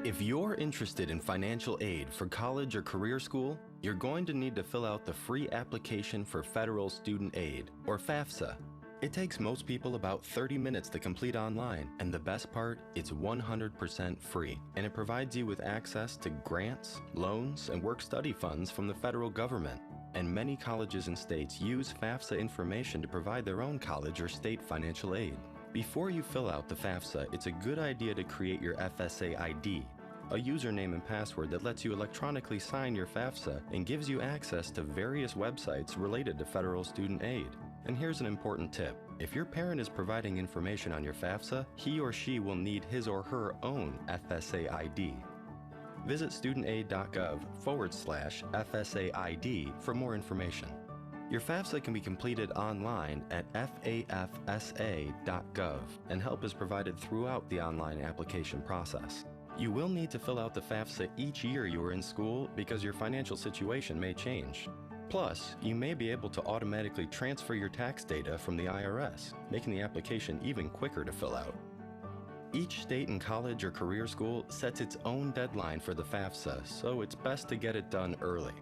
If you're interested in financial aid for college or career school, you're going to need to fill out the free application for Federal Student Aid, or FAFSA. It takes most people about 30 minutes to complete online, and the best part, it's 100% free, and it provides you with access to grants, loans, and work-study funds from the federal government. And many colleges and states use FAFSA information to provide their own college or state financial aid. Before you fill out the FAFSA, it's a good idea to create your FSA ID, a username and password that lets you electronically sign your FAFSA and gives you access to various websites related to federal student aid. And here's an important tip. If your parent is providing information on your FAFSA, he or she will need his or her own FSA ID. Visit studentaid.gov/FSA ID for more information. Your FAFSA can be completed online at fafsa.gov, and help is provided throughout the online application process. You will need to fill out the FAFSA each year you are in school because your financial situation may change. Plus, you may be able to automatically transfer your tax data from the IRS, making the application even quicker to fill out. Each state and college or career school sets its own deadline for the FAFSA, so it's best to get it done early.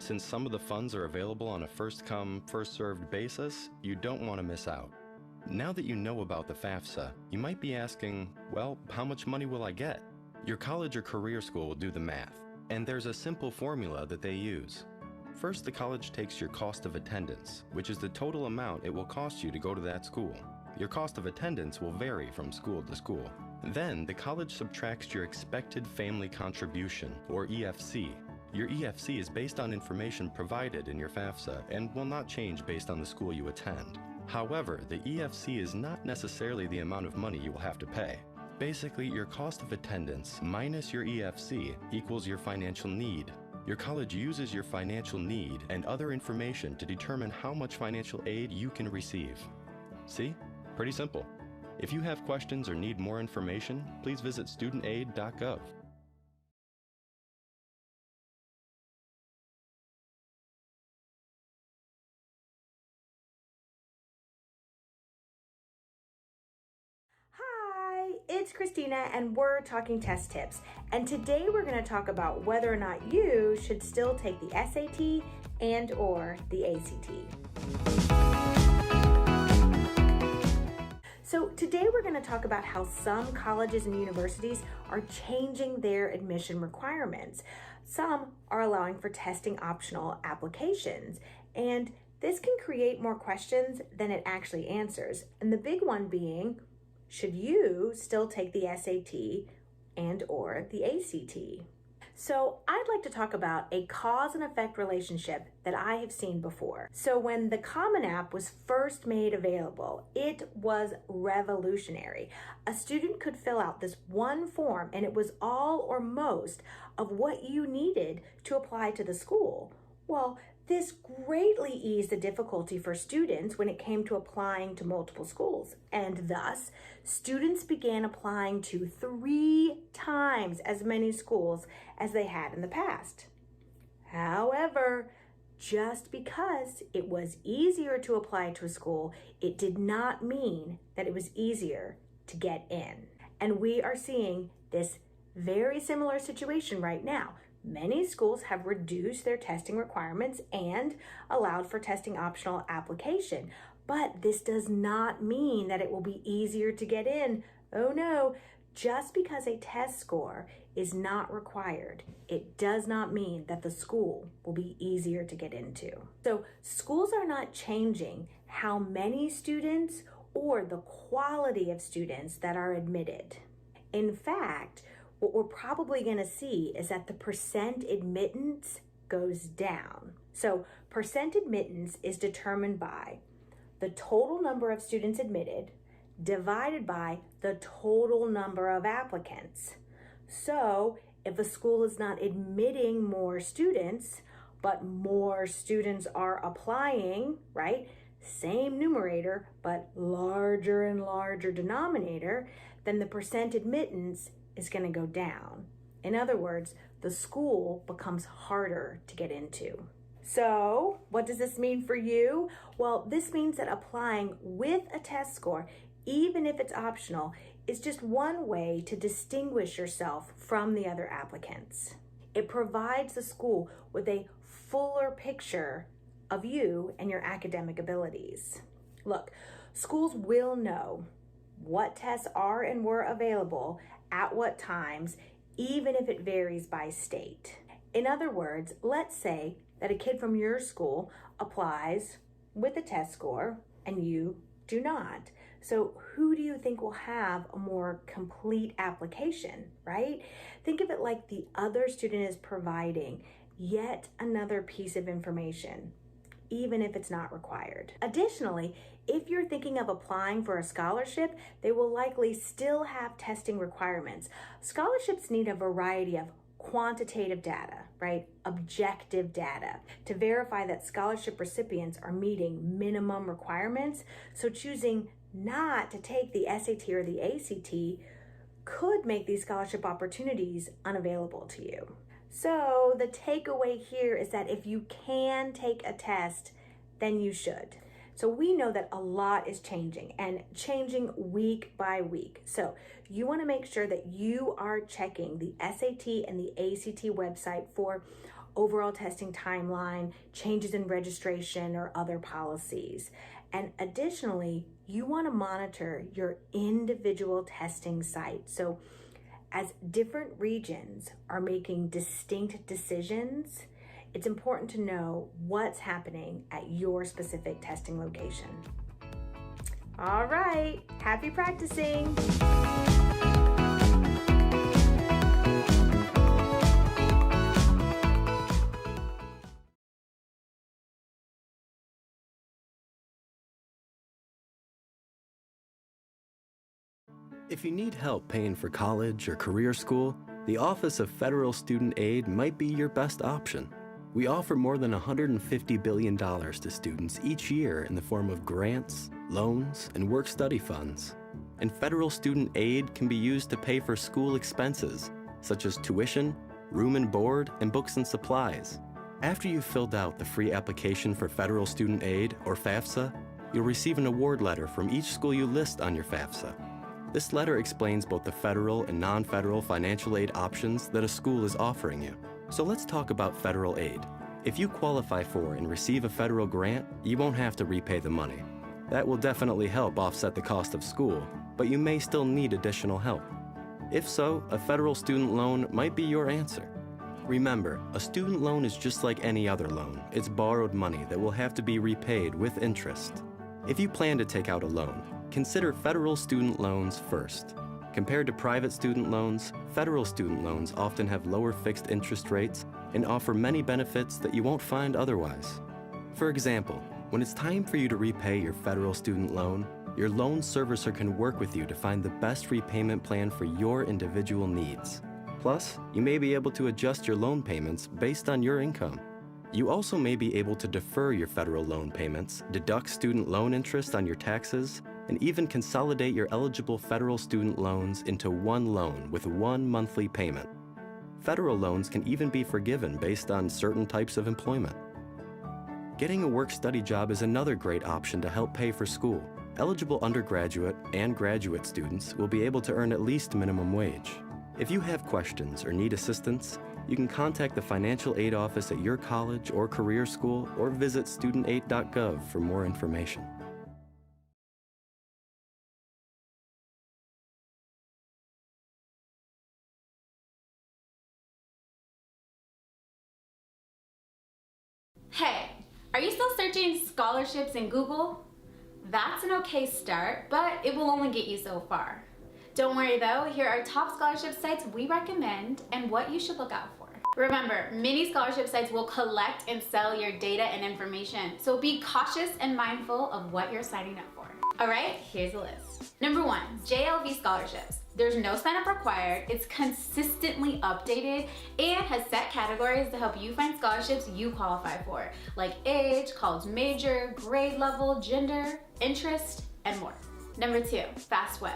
Since some of the funds are available on a first-come, first-served basis, you don't want to miss out. Now that you know about the FAFSA, you might be asking, well, how much money will I get? Your college or career school will do the math, and there's a simple formula that they use. First, the college takes your cost of attendance, which is the total amount it will cost you to go to that school. Your cost of attendance will vary from school to school. Then, the college subtracts your expected family contribution, or EFC. Your EFC is based on information provided in your FAFSA and will not change based on the school you attend. However, the EFC is not necessarily the amount of money you will have to pay. Basically, your cost of attendance minus your EFC equals your financial need. Your college uses your financial need and other information to determine how much financial aid you can receive. See? Pretty simple. If you have questions or need more information, please visit studentaid.gov. Hi, it's Christina and we're talking test tips. And today we're going to talk about whether or not you should still take the SAT and or the ACT. So today we're going to talk about how some colleges and universities are changing their admission requirements. Some are allowing for testing optional applications, and this can create more questions than it actually answers. And the big one being, should you still take the SAT and or the ACT? So I'd like to talk about a cause and effect relationship that I have seen before. So when the Common App was first made available, it was revolutionary. A student could fill out this one form and it was all or most of what you needed to apply to the school. Well, this greatly eased the difficulty for students when it came to applying to multiple schools, and thus students began applying to 3 times as many schools as they had in the past. However, just because it was easier to apply to a school, it did not mean that it was easier to get in. And we are seeing this very similar situation right now. Many schools have reduced their testing requirements and allowed for testing optional application, but this does not mean that it will be easier to get in. Oh no, just because a test score is not required, it does not mean that the school will be easier to get into. So schools are not changing how many students or the quality of students that are admitted. In fact, what we're probably going to see is that the percent admittance goes down. So percent admittance is determined by the total number of students admitted divided by the total number of applicants. So if a school is not admitting more students, but more students are applying, right? Same numerator, but larger and larger denominator, then the percent admittance is going to go down. In other words, the school becomes harder to get into. So what does this mean for you? Well, this means that applying with a test score, even if it's optional, is just one way to distinguish yourself from the other applicants. It provides the school with a fuller picture of you and your academic abilities. Look, schools will know what tests are and were available at what times, even if it varies by state. In other words, let's say that a kid from your school applies with a test score and you do not. So who do you think will have a more complete application, right? Think of it like the other student is providing yet another piece of information, even if it's not required. Additionally, if you're thinking of applying for a scholarship, they will likely still have testing requirements. Scholarships need a variety of quantitative data, right? Objective data to verify that scholarship recipients are meeting minimum requirements. So choosing not to take the SAT or the ACT could make these scholarship opportunities unavailable to you. So the takeaway here is that if you can take a test, then you should. So we know that a lot is changing and changing week by week. So you want to make sure that you are checking the SAT and the ACT website for overall testing timeline, changes in registration, or other policies. And additionally, you want to monitor your individual testing site. So as different regions are making distinct decisions, it's important to know what's happening at your specific testing location. All right, happy practicing. If you need help paying for college or career school, the Office of Federal Student Aid might be your best option. We offer more than $150 billion to students each year in the form of grants, loans, and work-study funds. And federal student aid can be used to pay for school expenses, such as tuition, room and board, and books and supplies. After you've filled out the free application for federal student aid, or FAFSA, you'll receive an award letter from each school you list on your FAFSA. This letter explains both the federal and non-federal financial aid options that a school is offering you. So let's talk about federal aid. If you qualify for and receive a federal grant, you won't have to repay the money. That will definitely help offset the cost of school, but you may still need additional help. If so, a federal student loan might be your answer. Remember, a student loan is just like any other loan. It's borrowed money that will have to be repaid with interest. If you plan to take out a loan, consider federal student loans first. Compared to private student loans, federal student loans often have lower fixed interest rates and offer many benefits that you won't find otherwise. For example, when it's time for you to repay your federal student loan, your loan servicer can work with you to find the best repayment plan for your individual needs. Plus, you may be able to adjust your loan payments based on your income. You also may be able to defer your federal loan payments, deduct student loan interest on your taxes, and even consolidate your eligible federal student loans into one loan with one monthly payment. Federal loans can even be forgiven based on certain types of employment. Getting a work-study job is another great option to help pay for school. Eligible undergraduate and graduate students will be able to earn at least minimum wage. If you have questions or need assistance, you can contact the financial aid office at your college or career school or visit studentaid.gov for more information. Hey, are you still searching scholarships in Google? That's an okay start, but it will only get you so far. Don't worry though, here are top scholarship sites we recommend and what you should look out for. Remember, many scholarship sites will collect and sell your data and information, so be cautious and mindful of what you're signing up for. All right, here's a list. Number 1, JLV Scholarships. There's no sign up required, it's consistently updated, and has set categories to help you find scholarships you qualify for, like age, college major, grade level, gender, interest, and more. Number 2, FastWebs.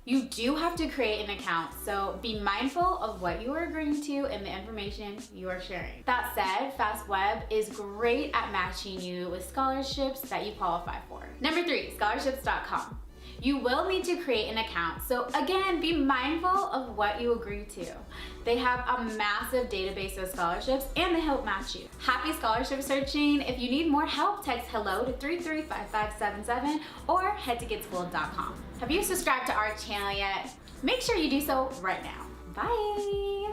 You do have to create an account, so be mindful of what you are agreeing to and the information you are sharing. That said, FastWeb is great at matching you with scholarships that you qualify for. Number 3, scholarships.com. You will need to create an account, so again, be mindful of what you agree to. They have a massive database of scholarships and they help match you. Happy scholarship searching. If you need more help, text hello to 335577 or head to getschooled.com. Have you subscribed to our channel yet? Make sure you do so right now. Bye!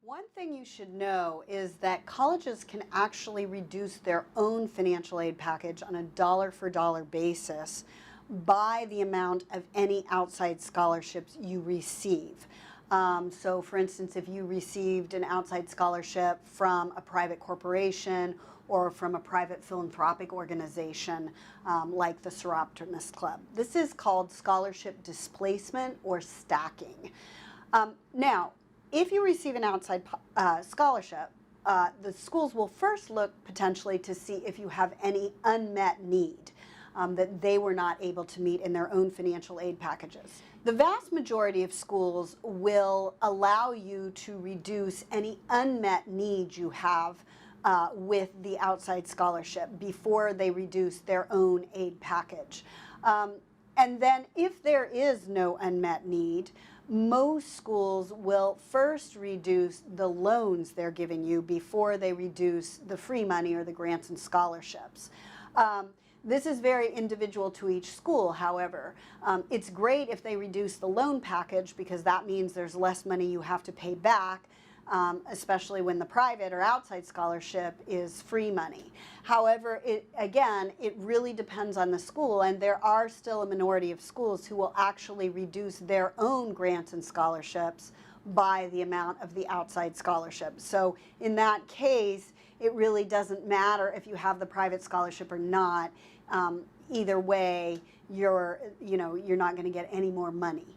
One thing you should know is that colleges can actually reduce their own financial aid package on a dollar-for-dollar basis by the amount of any outside scholarships you receive. So for instance, if you received an outside scholarship from a private corporation or from a private philanthropic organization like the Soroptimist Club. This is called scholarship displacement or stacking. Now, if you receive an outside scholarship, the schools will first look potentially to see if you have any unmet need that they were not able to meet in their own financial aid packages. The vast majority of schools will allow you to reduce any unmet needs you have with the outside scholarship before they reduce their own aid package. And then if there is no unmet need, most schools will first reduce the loans they're giving you before they reduce the free money or the grants and scholarships. This is very individual to each school, however. It's great if they reduce the loan package because that means there's less money you have to pay back, especially when the private or outside scholarship is free money. However, again, it really depends on the school, and there are still a minority of schools who will actually reduce their own grants and scholarships by the amount of the outside scholarship. So in that case, it really doesn't matter if you have the private scholarship or not. Either way, you're not going to get any more money.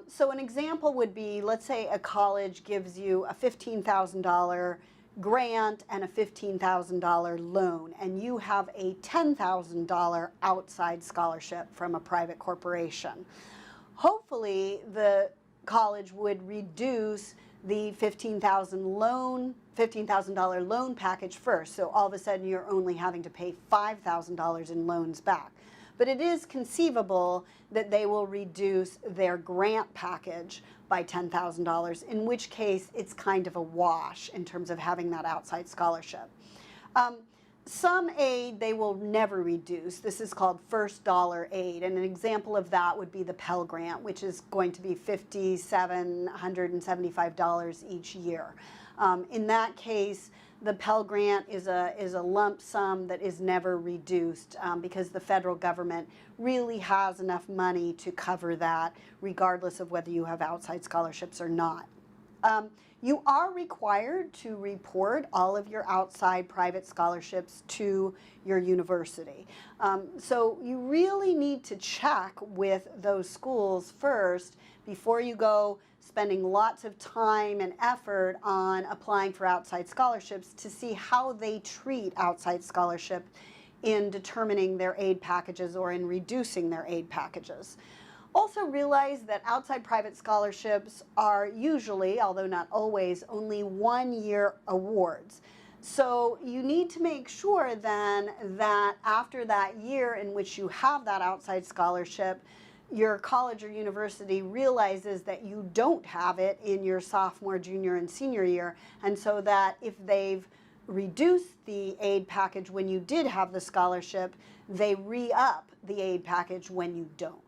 So an example would be, let's say a college gives you a $15,000 grant and a $15,000 loan, and you have a $10,000 outside scholarship from a private corporation. Hopefully, the college would reduce the $15,000 loan package first, so all of a sudden you're only having to pay $5,000 in loans back. But it is conceivable that they will reduce their grant package by $10,000, in which case it's kind of a wash in terms of having that outside scholarship. Some aid they will never reduce. This is called first dollar aid, and an example of that would be the Pell Grant, which is going to be $5,775 each year. In that case, the Pell Grant is a lump sum that is never reduced because the federal government really has enough money to cover that, regardless of whether you have outside scholarships or not. You are required to report all of your outside private scholarships to your university. So you really need to check with those schools first before you go spending lots of time and effort on applying for outside scholarships to see how they treat outside scholarship in determining their aid packages or in reducing their aid packages. Also realize that outside private scholarships are usually, although not always, only one-year awards. So you need to make sure then that after that year in which you have that outside scholarship, your college or university realizes that you don't have it in your sophomore, junior, and senior year, and so that if they've reduced the aid package when you did have the scholarship, they re-up the aid package when you don't.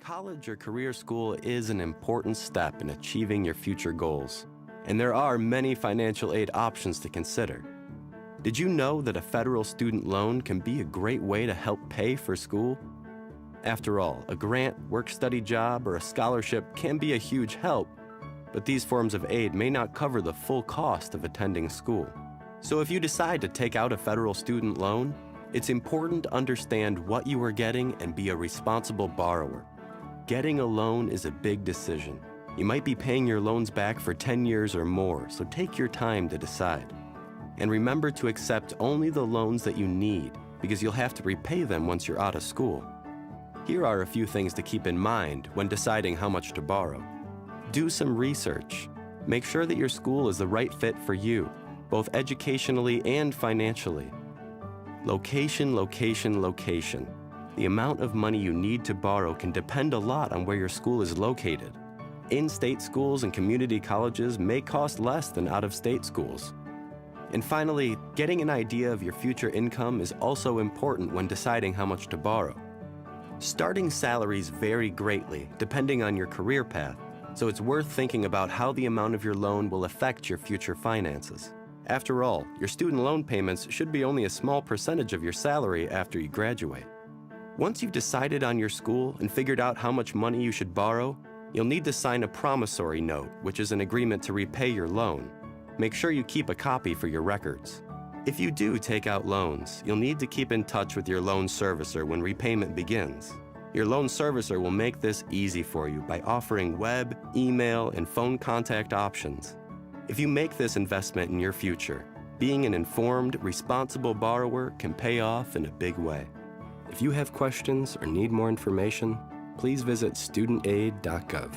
College or career school is an important step in achieving your future goals, and there are many financial aid options to consider. Did you know that a federal student loan can be a great way to help pay for school? After all, a grant, work-study job, or a scholarship can be a huge help, but these forms of aid may not cover the full cost of attending school. So if you decide to take out a federal student loan, it's important to understand what you are getting and be a responsible borrower. Getting a loan is a big decision. You might be paying your loans back for 10 years or more, so take your time to decide. And remember to accept only the loans that you need, because you'll have to repay them once you're out of school. Here are a few things to keep in mind when deciding how much to borrow. Do some research. Make sure that your school is the right fit for you, both educationally and financially. Location, location, location. The amount of money you need to borrow can depend a lot on where your school is located. In-state schools and community colleges may cost less than out-of-state schools. And finally, getting an idea of your future income is also important when deciding how much to borrow. Starting salaries vary greatly depending on your career path, so it's worth thinking about how the amount of your loan will affect your future finances. After all, your student loan payments should be only a small percentage of your salary after you graduate. Once you've decided on your school and figured out how much money you should borrow, you'll need to sign a promissory note, which is an agreement to repay your loan. Make sure you keep a copy for your records. If you do take out loans, you'll need to keep in touch with your loan servicer when repayment begins. Your loan servicer will make this easy for you by offering web, email, and phone contact options. If you make this investment in your future, being an informed, responsible borrower can pay off in a big way. If you have questions or need more information, please visit studentaid.gov.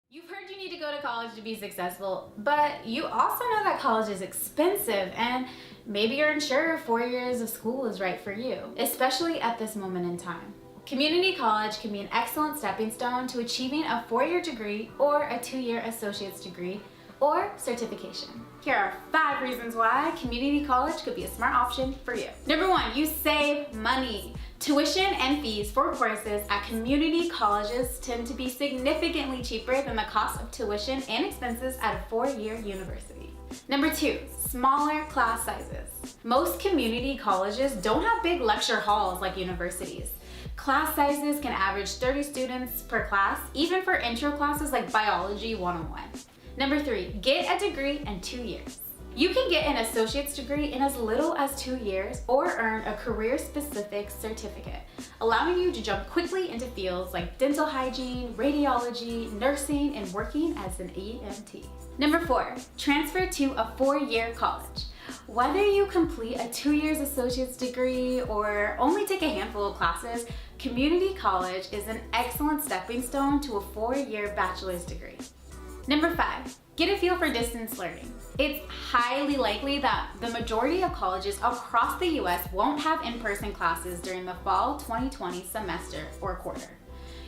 You've heard you need to go to college to be successful, but you also know that college is expensive and maybe you're unsure if 4 years of school is right for you, especially at this moment in time. Community college can be an excellent stepping stone to achieving a 4-year degree or a 2-year associate's degree or certification. Here are 5 reasons why community college could be a smart option for you. Number 1, you save money. Tuition and fees for courses at community colleges tend to be significantly cheaper than the cost of tuition and expenses at a 4-year university. Number 2, smaller class sizes. Most community colleges don't have big lecture halls like universities. Class sizes can average 30 students per class, even for intro classes like Biology 101. Number 3, get a degree in 2 years. You can get an associate's degree in as little as 2 years or earn a career-specific certificate, allowing you to jump quickly into fields like dental hygiene, radiology, nursing, and working as an EMT. Number 4, transfer to a 4-year college. Whether you complete a 2 years associate's degree or only take a handful of classes, community college is an excellent stepping stone to a 4-year bachelor's degree. Number 5, get a feel for distance learning. It's highly likely that the majority of colleges across the US won't have in-person classes during the fall 2020 semester or quarter.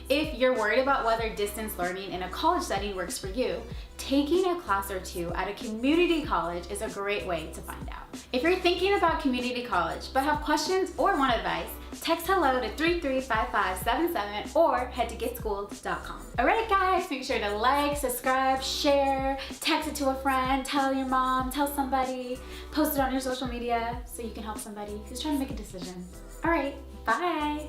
If you're worried about whether distance learning in a college setting works for you, taking a class or 2 at a community college is a great way to find out. If you're thinking about community college but have questions or want advice, text hello to 335577 or head to getschooled.com. Alright guys, make sure to like, subscribe, share, text it to a friend, tell your mom, tell somebody, post it on your social media so you can help somebody who's trying to make a decision. Alright, bye!